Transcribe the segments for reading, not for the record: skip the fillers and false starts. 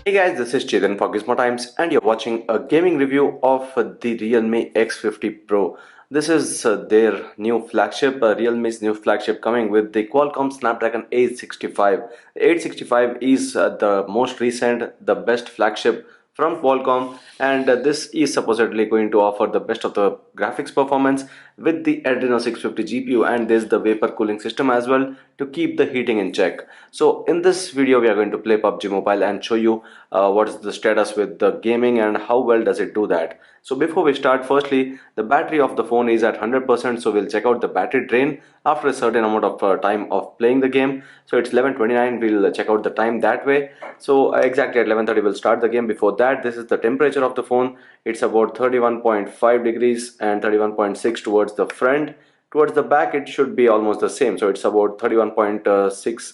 Hey guys, this is Chetan for Gizmo Times, and you're watching a gaming review of the Realme X50 Pro. This is their new flagship, Realme's new flagship, coming with the Qualcomm Snapdragon 865. The 865 is the most recent, the best flagship from Qualcomm, and this is supposedly going to offer the best of the graphics performance with the Adreno 650 GPU, and there's the vapor cooling system as well to keep the heating in check. So in this video we are going to play PUBG Mobile and show you what is the status with the gaming and how well does it do that. So before we start, firstly, the battery of the phone is at 100%, so we'll check out the battery drain after a certain amount of time of playing the game. So it's 11:29, we'll check out the time that way. So exactly at 11:30 we'll start the game. Before that, this is the temperature of the phone. It's about 31.5 degrees and 31.6 towards the front. Towards the back it should be almost the same, so it's about 31.6,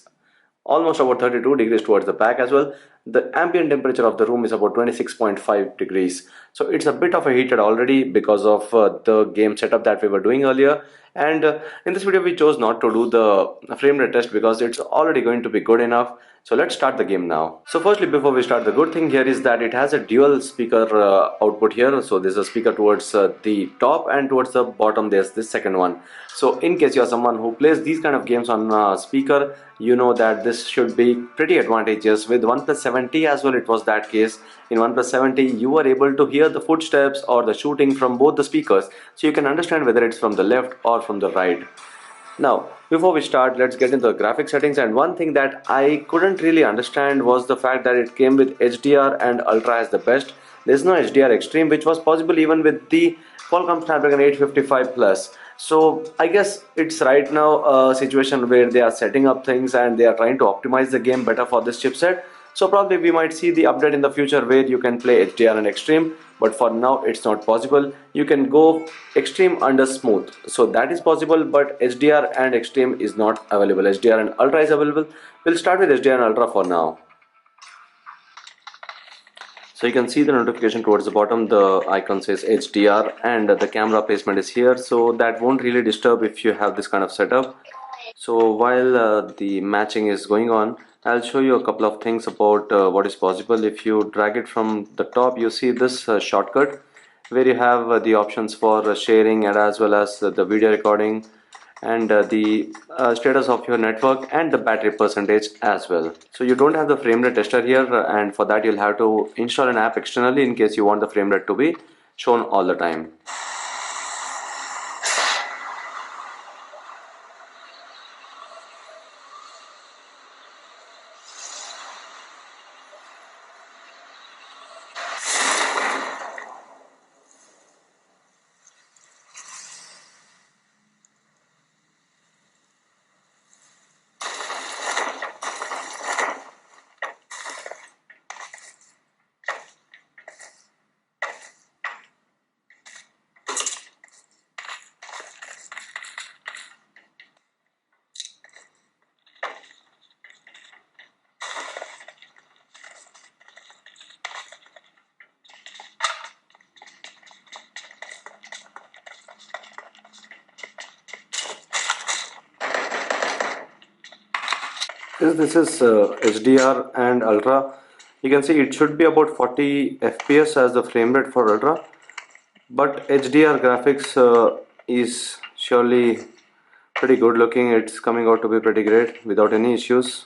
almost about 32 degrees towards the back as well. The ambient temperature of the room is about 26.5 degrees, so it's a bit of a heated already because of the game setup that we were doing earlier. And in this video we chose not to do the frame rate test because it's already going to be good enough. So let's start the game now. So firstly, before we start, the good thing here is that it has a dual speaker output here. So there's a speaker towards the top, and towards the bottom there's this second one. So in case you're someone who plays these kind of games on speaker, you know that this should be pretty advantageous. With OnePlus 7T as well, it was that case. In OnePlus 7T you were able to hear the footsteps or the shooting from both the speakers, so you can understand whether it's from the left or from the right. Now, before we start, let's get into the graphic settings. And one thing that I couldn't really understand was the fact that it came with HDR and Ultra as the best. There's no HDR Extreme, which was possible even with the Qualcomm Snapdragon 855 Plus. So I guess it's right now a situation where they are setting up things and they are trying to optimize the game better for this chipset. So probably we might see the update in the future where you can play HDR and Extreme, but for now it's not possible. You can go Extreme under Smooth, so that is possible, but HDR and Extreme is not available. HDR and Ultra is available. We'll start with HDR and Ultra for now. So you can see the notification towards the bottom, the icon says HDR, and the camera placement is here, so that won't really disturb if you have this kind of setup. So while the matching is going on, I'll show you a couple of things about what is possible. If you drag it from the top, you see this shortcut where you have the options for sharing and as well as the video recording, and the status of your network and the battery percentage as well. So you don't have the frame rate tester here, and for that you'll have to install an app externally in case you want the frame rate to be shown all the time. Since this is HDR and Ultra, you can see it should be about 40 FPS as the frame rate for Ultra, but HDR graphics is surely pretty good looking. It's coming out to be pretty great without any issues.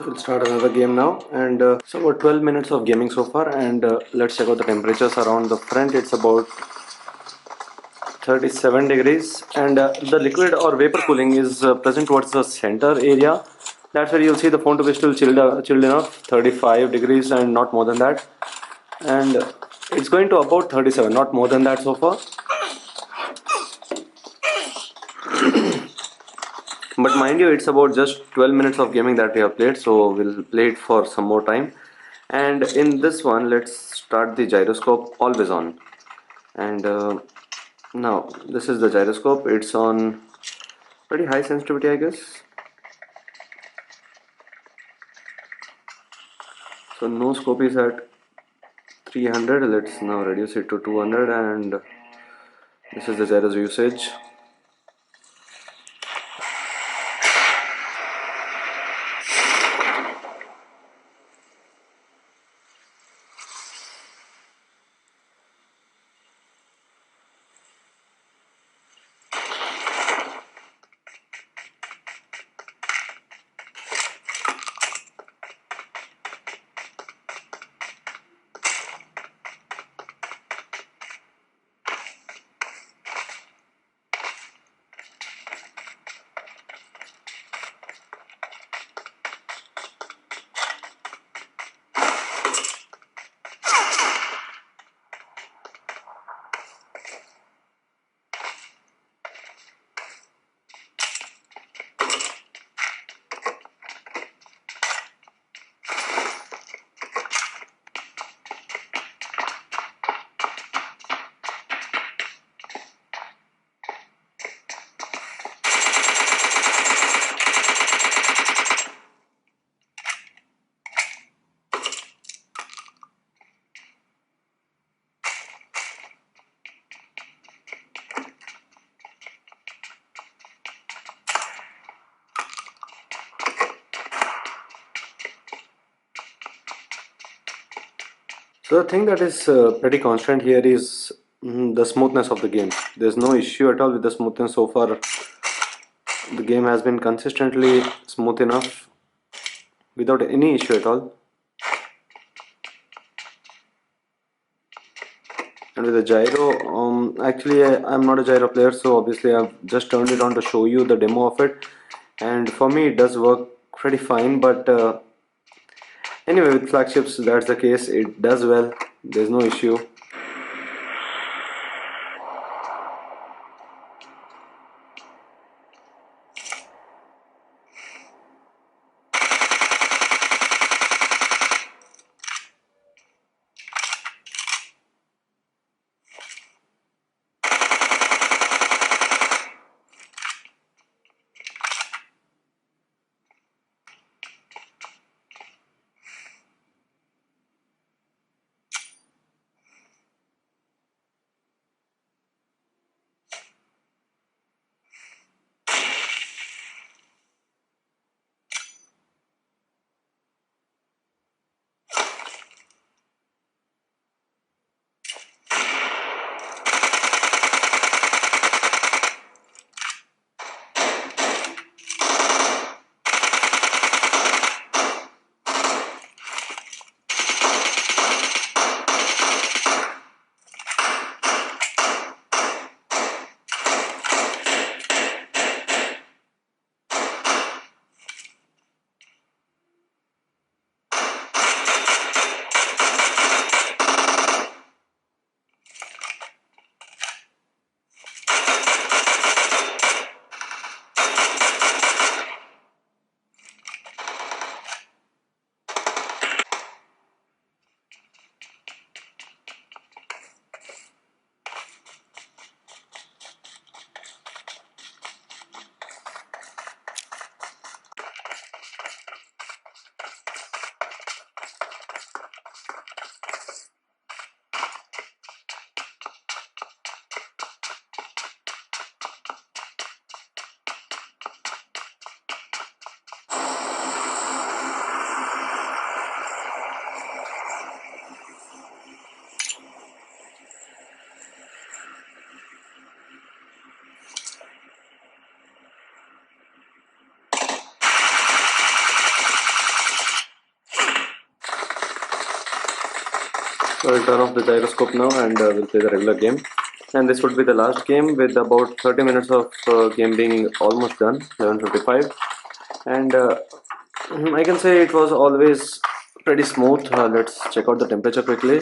So we'll start another game now, and so about 12 minutes of gaming so far, and let's check out the temperatures around the front. It's about 37 degrees, and the liquid or vapor cooling is present towards the center area. That's where you'll see the phone to be still chilled enough, 35 degrees and not more than that. And it's going to about 37, not more than that so far. But mind you, it's about just 12 minutes of gaming that we have played, so we'll play it for some more time. And in this one, let's start the gyroscope always on. And now, this is the gyroscope. It's on pretty high sensitivity, I guess. So no scope is at 300. Let's now reduce it to 200, and this is the gyros usage. So the thing that is pretty constant here is the smoothness of the game. There's no issue at all with the smoothness so far. The game has been consistently smooth enough without any issue at all. And with the gyro, actually I'm not a gyro player, so obviously I've just turned it on to show you the demo of it. And for me it does work pretty fine, but anyway, with flagships that's the case. It does well, there's no issue. So I'll turn off the gyroscope now and we'll play the regular game. And this would be the last game with about 30 minutes of game being almost done, 11:55. And I can say it was always pretty smooth. Let's check out the temperature quickly.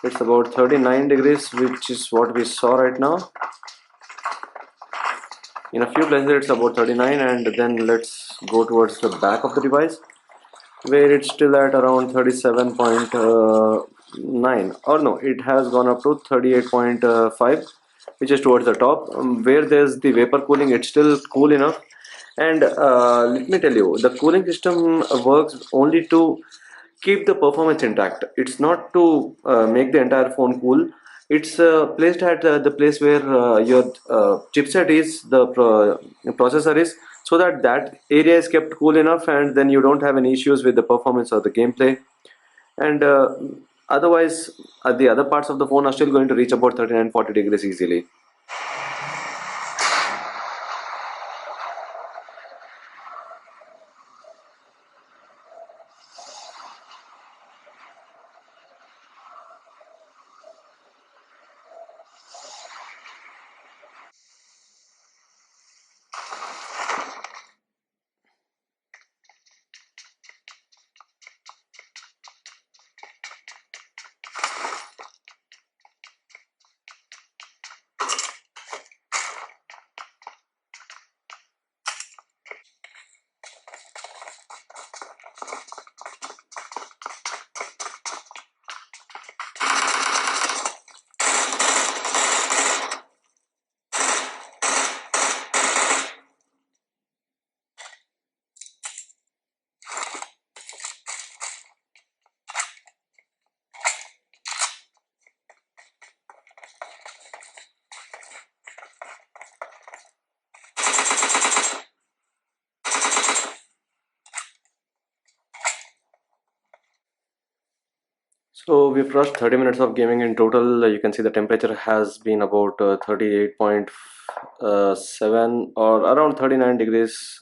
It's about 39 degrees, which is what we saw right now. In a few places it's about 39, and then let's go towards the back of the device where it's still at around 37.9, or no, it has gone up to 38.5, which is towards the top. Where there's the vapor cooling, it's still cool enough. And let me tell you, the cooling system works only to keep the performance intact. It's not to make the entire phone cool. It's placed at the place where your chipset is, the processor is, so that that area is kept cool enough, and then you don't have any issues with the performance or the gameplay. And otherwise, the other parts of the phone are still going to reach about 39-40 degrees easily. So we've rushed 30 minutes of gaming in total. You can see the temperature has been about 38.7 or around 39 degrees.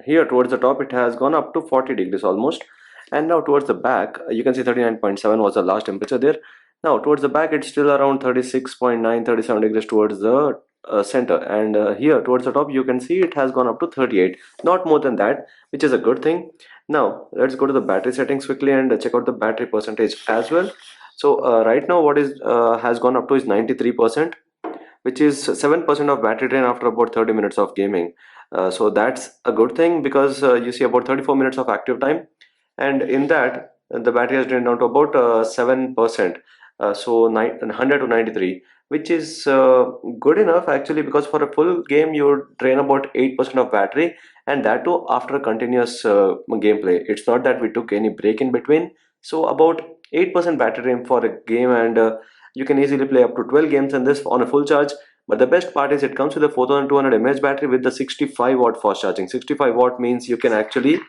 Here towards the top it has gone up to 40 degrees almost. And now towards the back, you can see 39.7 was the last temperature there. Now towards the back it's still around 36.9, 37 degrees towards the center. And here towards the top you can see it has gone up to 38, not more than that, which is a good thing. Now let's go to the battery settings quickly and check out the battery percentage as well. So right now what is has gone up to is 93%, which is 7% of battery drain after about 30 minutes of gaming. So that's a good thing, because you see about 34 minutes of active time, and in that the battery has drained down to about 7%. So 100 to 93, which is good enough actually, because for a full game you drain about 8% of battery, and that too after continuous gameplay. It's not that we took any break in between. So about 8% battery drain for a game, and you can easily play up to 12 games in this on a full charge. But the best part is it comes with a 4200 mAh battery with the 65 watt fast charging. 65 watt means you can actually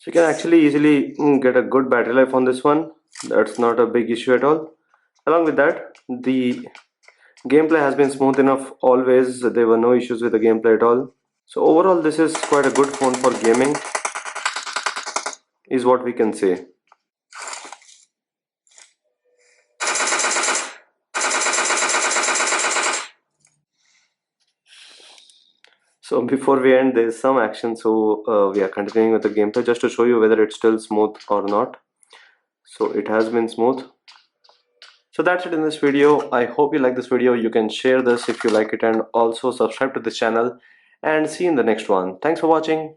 So you can actually easily get a good battery life on this one. That's not a big issue at all. Along with that, the gameplay has been smooth enough always. There were no issues with the gameplay at all. So overall, this is quite a good phone for gaming, is what we can say. So before we end, there is some action. So we are continuing with the gameplay just to show you whether it's still smooth or not. So it has been smooth. So that's it in this video. I hope you like this video. You can share this if you like it, and also subscribe to this channel, and see you in the next one. Thanks for watching.